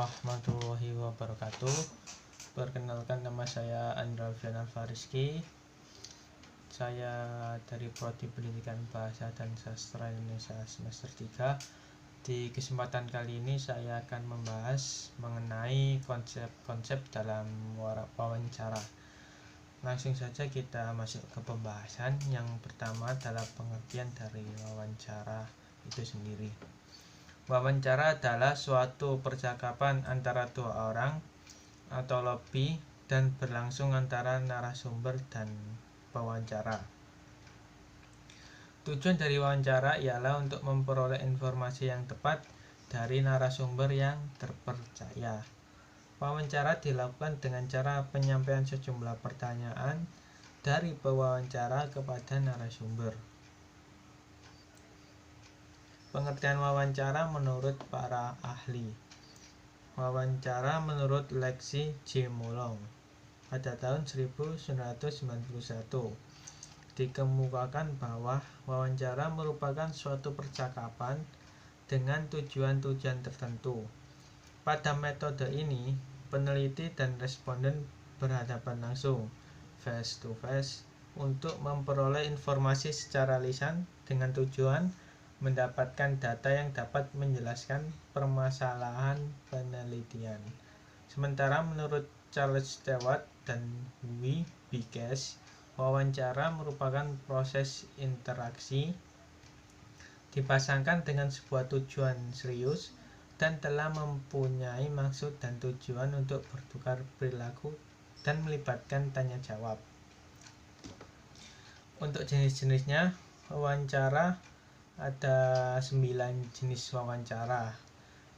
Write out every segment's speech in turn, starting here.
warahmatullahi wabarakatuh. Perkenalkan, nama saya Andra Alfariski. Saya dari Prodi Pendidikan Bahasa dan Sastra Indonesia semester 3. Di kesempatan kali ini saya akan membahas mengenai konsep-konsep dalam wawancara. Langsung saja kita masuk ke pembahasan. Yang pertama adalah pengertian dari wawancara itu sendiri. Wawancara adalah suatu percakapan antara dua orang atau lebih dan berlangsung antara narasumber dan pewawancara. Tujuan dari wawancara ialah untuk memperoleh informasi yang tepat dari narasumber yang terpercaya. Wawancara dilakukan dengan cara penyampaian sejumlah pertanyaan dari pewawancara kepada narasumber. Pengertian wawancara menurut para ahli. Wawancara menurut Lexi J. Molong pada tahun 1991 dikemukakan bahwa wawancara merupakan suatu percakapan dengan tujuan-tujuan tertentu. Pada metode ini, peneliti dan responden berhadapan langsung, face to face, untuk memperoleh informasi secara lisan dengan tujuan mendapatkan data yang dapat menjelaskan permasalahan penelitian. Sementara menurut Charles Stewart dan W. B. Cash, wawancara merupakan proses interaksi dipasangkan dengan sebuah tujuan serius dan telah mempunyai maksud dan tujuan untuk bertukar perilaku dan melibatkan tanya jawab. Untuk jenis-jenisnya, wawancara ada 9 jenis wawancara.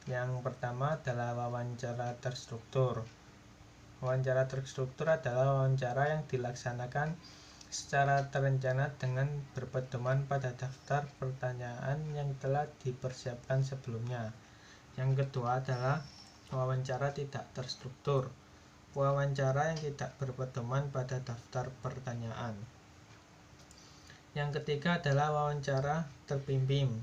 Yang pertama adalah wawancara terstruktur. Wawancara terstruktur adalah wawancara yang dilaksanakan secara terencana dengan berpedoman pada daftar pertanyaan yang telah dipersiapkan sebelumnya. Yang kedua adalah wawancara tidak terstruktur. Wawancara yang tidak berpedoman pada daftar pertanyaan. Yang ketiga adalah wawancara terpimpin.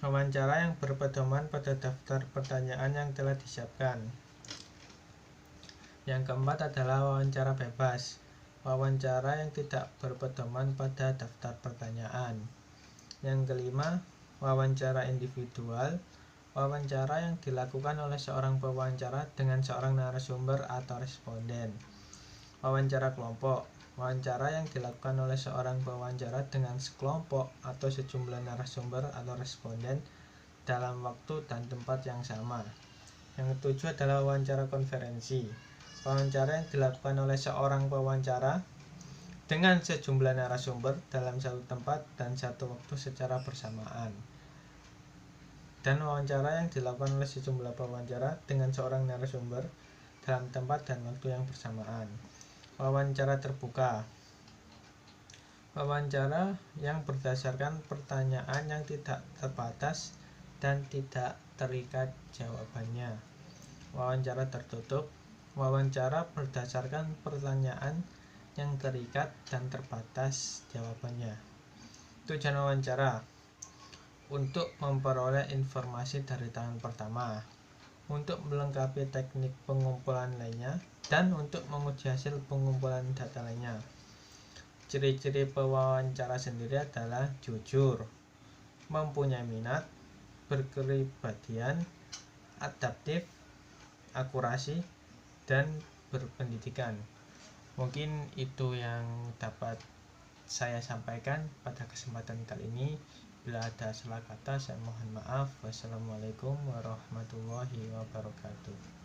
Wawancara yang berpedoman pada daftar pertanyaan yang telah disiapkan. Yang keempat adalah wawancara bebas. Wawancara yang tidak berpedoman pada daftar pertanyaan. Yang kelima, wawancara individual. Wawancara yang dilakukan oleh seorang pewawancara dengan seorang narasumber atau responden. Wawancara kelompok. Wawancara yang dilakukan oleh seorang pewawancara dengan sekelompok atau sejumlah narasumber atau responden dalam waktu dan tempat yang sama. Yang ketujuh adalah wawancara konferensi. Wawancara yang dilakukan oleh seorang pewawancara dengan sejumlah narasumber dalam satu tempat dan satu waktu secara bersamaan. Dan wawancara yang dilakukan oleh sejumlah pewawancara dengan seorang narasumber dalam tempat dan waktu yang bersamaan. Wawancara terbuka. Wawancara yang berdasarkan pertanyaan yang tidak terbatas dan tidak terikat jawabannya. Wawancara tertutup. Wawancara berdasarkan pertanyaan yang terikat dan terbatas jawabannya. Tujuan wawancara: untuk memperoleh informasi dari tangan pertama, untuk melengkapi teknik pengumpulan lainnya, dan untuk menguji hasil pengumpulan data lainnya. Ciri-ciri pewawancara sendiri adalah jujur, mempunyai minat, berkepribadian, adaptif, akurasi, dan berpendidikan. Mungkin itu yang dapat saya sampaikan pada kesempatan kali ini. Bila ada salah kata, saya mohon maaf. Wassalamualaikum warahmatullahi wabarakatuh.